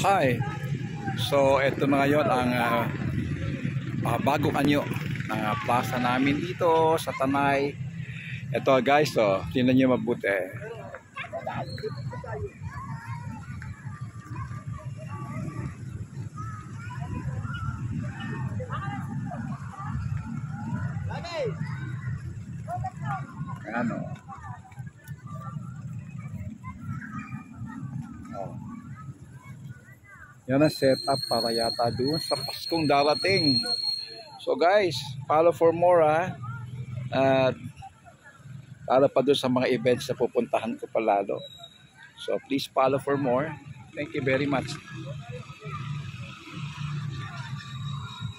Hi. So ito na ngayon ang bagong anyo ng plaza namin dito sa Tanay. Ito guys, so tingnan niyo mabuti. Ano? Oh. Yan ang setup para yata doon sa Paskong darating. So guys, follow for more at para pa doon sa mga events na pupuntahan ko pa lalo. So please follow for more. Thank you very much.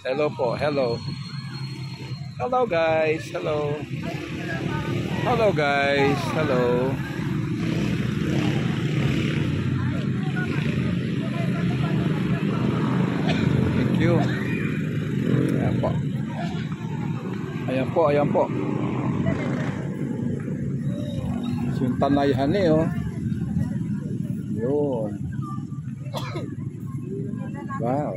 Hello po, hello. Hello guys, hello. Hello guys, hello. Thank you. Ayan po. Ayan po, ayan po. Yung Tanayhan oh. Yun. Wow.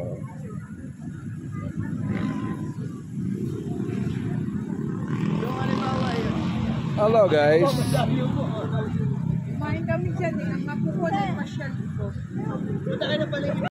Hello guys. Kumain kami dyan, mapukuha na yung masyal dito.